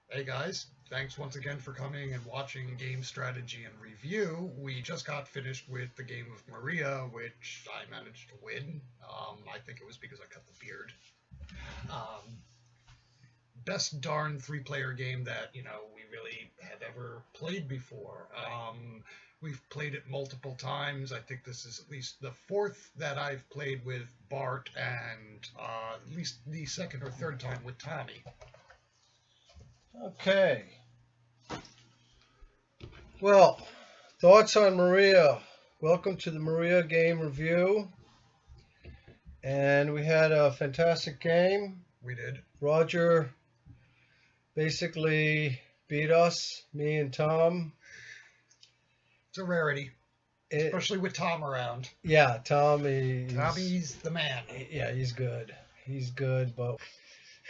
Hey guys, thanks once again for coming and watching Game Strategy and Review. We just got finished with the game of Maria, which I managed to win. I think it was because I cut the beard. Um, Best darn three-player game that we really have ever played before. We've played it multiple times. I think this is at least the fourth that I've played with Bart, and at least the second or third time with Tommy. Okay. Well, thoughts on Maria. Welcome to the Maria game review. And we had a fantastic game. We did. Roger basically beat us, me and Tom. It's a rarity. Especially with Tom around. Yeah, Tommy's the man. Yeah, he's good. He's good, but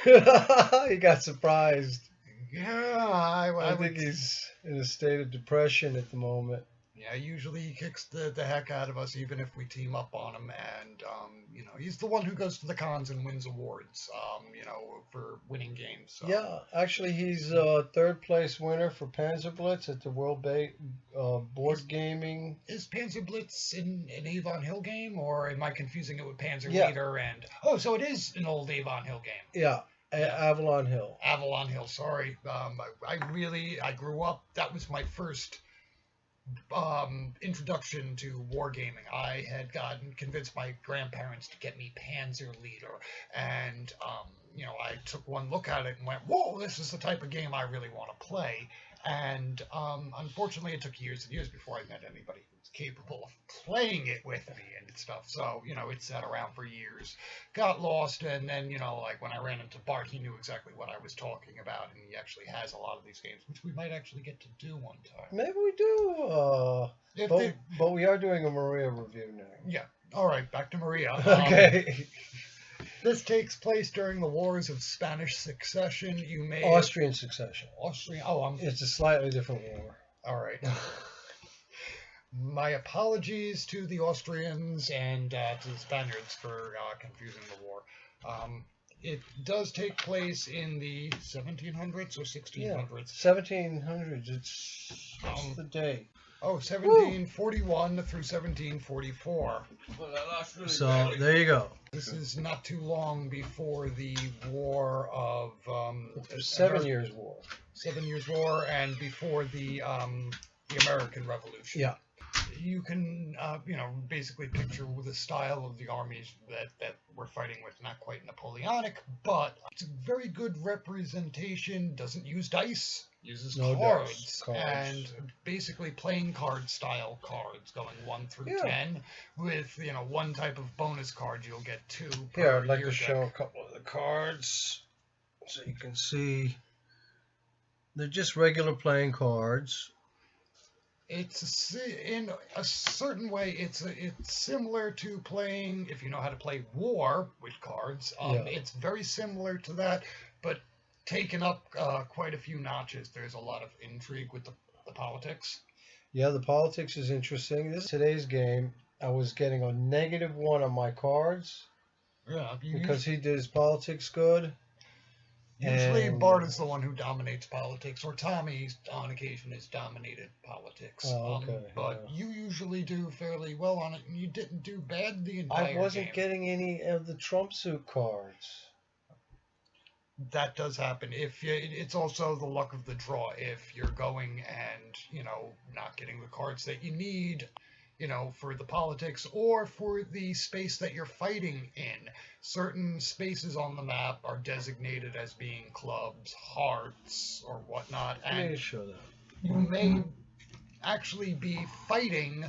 he got surprised. Yeah, I think he's in a state of depression at the moment. Yeah, usually he kicks the heck out of us, even if we team up on him. And, he's the one who goes to the cons and wins awards, for winning games. So. Yeah, actually, he's a third place winner for Panzer Blitz at the World Board Gaming. Is Panzer Blitz an Avon Hill game, or am I confusing it with Panzer Yeah. Leader? And oh, so it is an old Avon Hill game. Yeah, Avalon Hill. Avalon Hill. Sorry, I grew up. That was my first introduction to wargaming. I had gotten convinced my grandparents to get me Panzer Leader, and I took one look at it and went, "Whoa, this is the type of game I really want to play." And unfortunately, it took years and years before I met anybody who was capable of playing it with me and stuff. So it sat around for years, got lost, and then like when I ran into Bart, he knew exactly what I was talking about, and he actually has a lot of these games, which we might actually get to do one time. Maybe we do. But we are doing a Maria review now. Yeah. All right. Back to Maria. Okay. This takes place during the Wars of Spanish Succession. Austrian Succession. Austrian. Oh, It's a slightly different war. All right. My apologies to the Austrians and to the Spaniards for confusing the war. It does take place in the 1700s or 1600s. Yeah, 1700s. It's the date. Oh, 1741 through 1744. So there you go. This is not too long before the War of 7 Years' War. 7 Years' War, and before the American Revolution. Yeah. You can basically picture the style of the armies that we're fighting with. Not quite Napoleonic, but it's a very good representation. Doesn't use dice. Uses cards, and basically playing card style cards going 1 through 10 with one type of bonus card. You'll get 2 per Here, I'd like to deck. show a couple of the cards so you can see. They're just regular playing cards. It's in a certain way it's similar to playing, if you know how to play war with cards. It's very similar to that, but taken up quite a few notches. There's a lot of intrigue with the politics. Yeah, the politics is interesting. Today's game, I was getting a -1 on my cards. Yeah, because he did his politics good. Usually Bart is the one who dominates politics, or Tommy on occasion has dominated politics. Oh, okay. But you usually do fairly well on it, and you didn't do bad the entire game. I wasn't getting any of the Trump suit cards. That does happen. It's also the luck of the draw. If you're going and not getting the cards that you need, for the politics or for the space that you're fighting in. Certain spaces on the map are designated as being clubs, hearts, or whatnot. And Let me show that. you may actually be fighting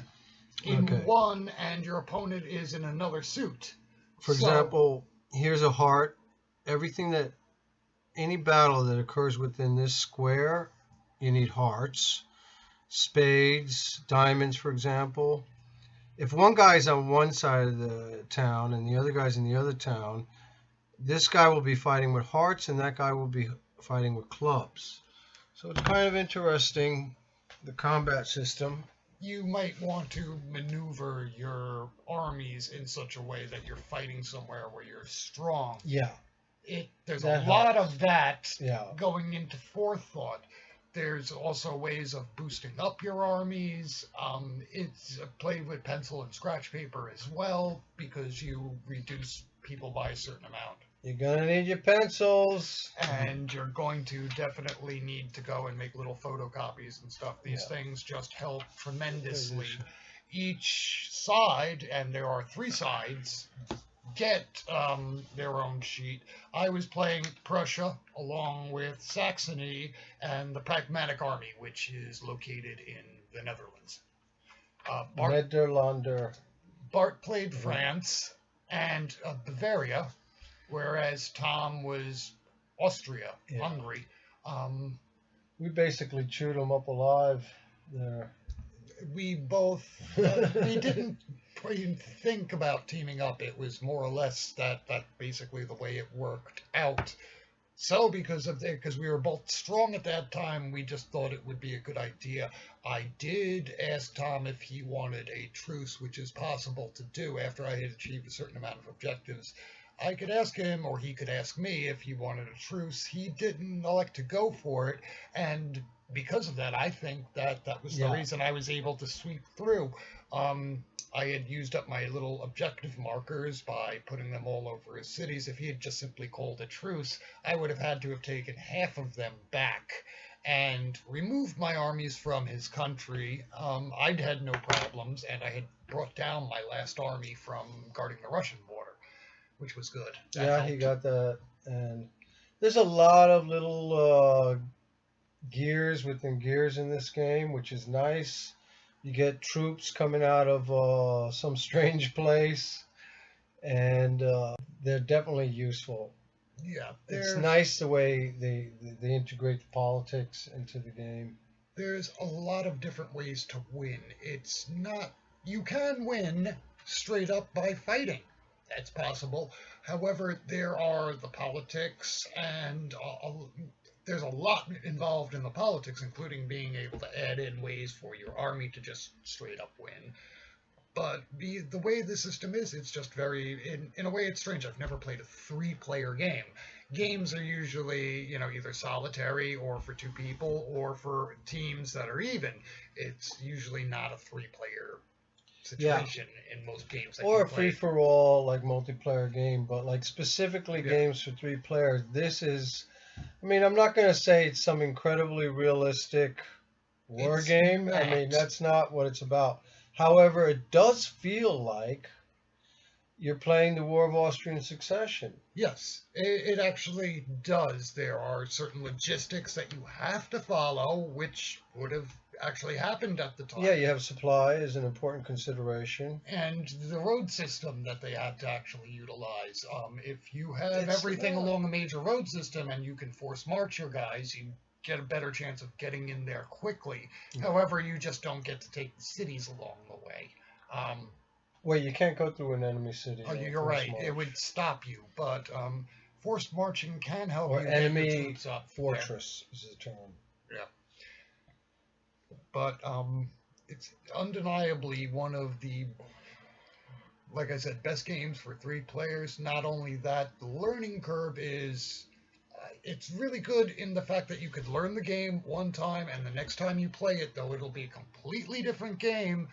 in one and your opponent is in another suit. For example, here's a heart. Any battle that occurs within this square, you need hearts. Spades, diamonds, for example. If one guy's on one side of the town and the other guy's in the other town, this guy will be fighting with hearts and that guy will be fighting with clubs. So it's kind of interesting, the combat system. You might want to maneuver your armies in such a way that you're fighting somewhere where you're strong. Yeah. There's a That lot helps. of that Yeah. going into forethought. There's also ways of boosting up your armies. It's played with pencil and scratch paper as well because you reduce people by a certain amount. You're gonna need your pencils. And you're going to definitely need to go and make little photocopies and stuff. These Yeah. things just help tremendously. Each side, and there are 3 sides, get their own sheet. I was playing Prussia along with Saxony and the Pragmatic Army, which is located in the Netherlands. Nederlander. Bart played France and Bavaria, whereas Tom was Austria, Hungary. We basically chewed them up alive there. We both we didn't even think about teaming up. It was more or less that basically the way it worked out. So because we were both strong at that time, we just thought it would be a good idea. I did ask Tom if he wanted a truce, which is possible to do after I had achieved a certain amount of objectives. I could ask him, or he could ask me if he wanted a truce. He didn't elect to go for it, and because of that, I think that was the reason I was able to sweep through. I had used up my little objective markers by putting them all over his cities. If he had just simply called a truce, I would have had to have taken half of them back and removed my armies from his country. I'd had no problems, and I had brought down my last army from guarding the Russian border, which was good. He got that. And there's a lot of little gears within gears in this game, which is nice. You get troops coming out of some strange place, and they're definitely useful. Yeah, it's nice the way they integrate the politics into the game. There's a lot of different ways to win. It's not you can win straight up by fighting. That's possible. However, there are the politics, and there's a lot involved in the politics, including being able to add in ways for your army to just straight up win. But the way the system is, it's just very, in a way, it's strange. I've never played a 3-player game. Games are usually, either solitary or for 2 people or for teams that are even. It's usually not a 3-player situation in most games. Or a free-for-all, like, multiplayer game, but, like, specifically games for 3 players. This is, I'm not going to say it's some incredibly realistic war game. That's not what it's about. However, it does feel like you're playing the War of Austrian Succession. Yes, it actually does. There are certain logistics that you have to follow, which would have actually happened at the time. Yeah, you have supply as an important consideration. And the road system that they had to actually utilize. If you have everything along a major road system and you can force march your guys, you get a better chance of getting in there quickly. However, you just don't get to take the cities along the way. Well, you can't go through an enemy city. Oh, you're right. It would stop you, but forced marching can help you get your troops up. Fortress is the term. Yeah. But it's undeniably one of the, like I said, best games for 3 players. Not only that, the learning curve is... it's really good in the fact that you could learn the game one time, and the next time you play it, though it'll be a completely different game,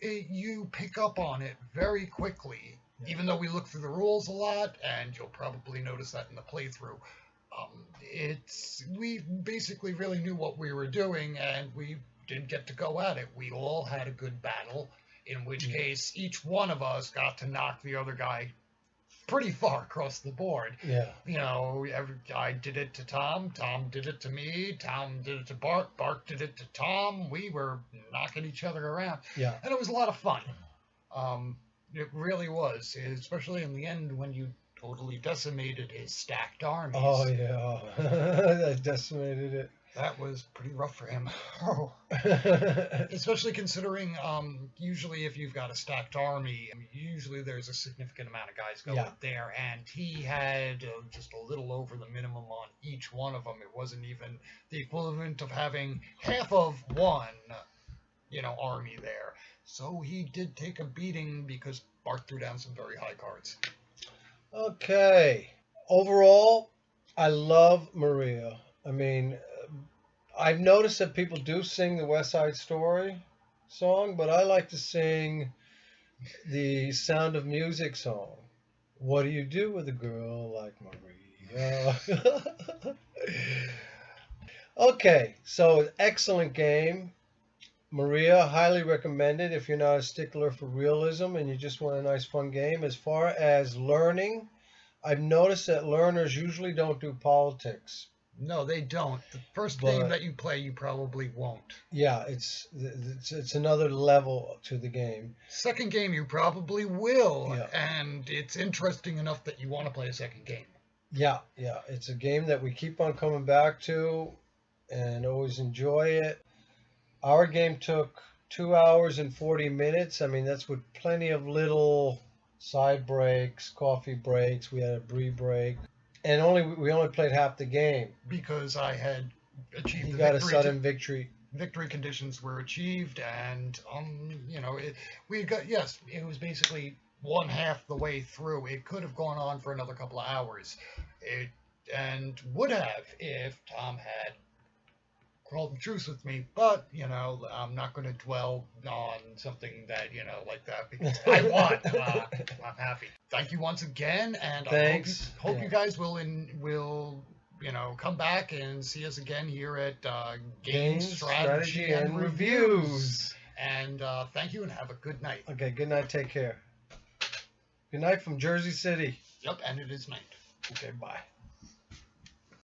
you pick up on it very quickly. Even though we look through the rules a lot, and you'll probably notice that in the playthrough, we basically really knew what we were doing, and we did get to go at it. We all had a good battle, in which case each one of us got to knock the other guy pretty far across the board. Yeah. I did it to Tom did it to me, Tom did it to Bart did it to Tom. We were knocking each other around. Yeah. And it was a lot of fun. It really was, especially in the end when you totally decimated his stacked armies. Oh, yeah. I decimated it. That was pretty rough for him. Especially considering, usually if you've got a stacked army, usually there's a significant amount of guys going there, and he had just a little over the minimum on each one of them. It wasn't even the equivalent of having half of one, army there. So he did take a beating because Bart threw down some very high cards. Okay. Overall, I love Maria. I mean, I've noticed that people do sing the West Side Story song, but I like to sing the Sound of Music song. What do you do with a girl like Maria? Okay, so excellent game. Maria, highly recommended if you're not a stickler for realism and you just want a nice fun game. As far as learning, I've noticed that learners usually don't do politics. No, they don't. The first game But that you play, you probably won't. yeah, it's another level to the game. Second game, you probably will, Yeah, and it's interesting enough that you want to play a second game. yeah. It's a game that we keep on coming back to and always enjoy it. Our game took 2 hours and 40 minutes. I mean, that's with plenty of little side breaks, coffee breaks. We had a brie break, and we only played half the game. Because I had achieved He the got a victory. sudden victory. Victory conditions were achieved, and it was basically one half the way through. It could have gone on for another couple of hours, and would have if Tom had called the truce with me. But I'm not going to dwell on something that like that because I won. I'm happy. Thank you once again, and Thanks. I hope you guys will come back and see us again here at Game Strategy and Reviews. And thank you, and have a good night. Okay, good night. Take care. Good night from Jersey City. Yep, and it is night. Okay, bye.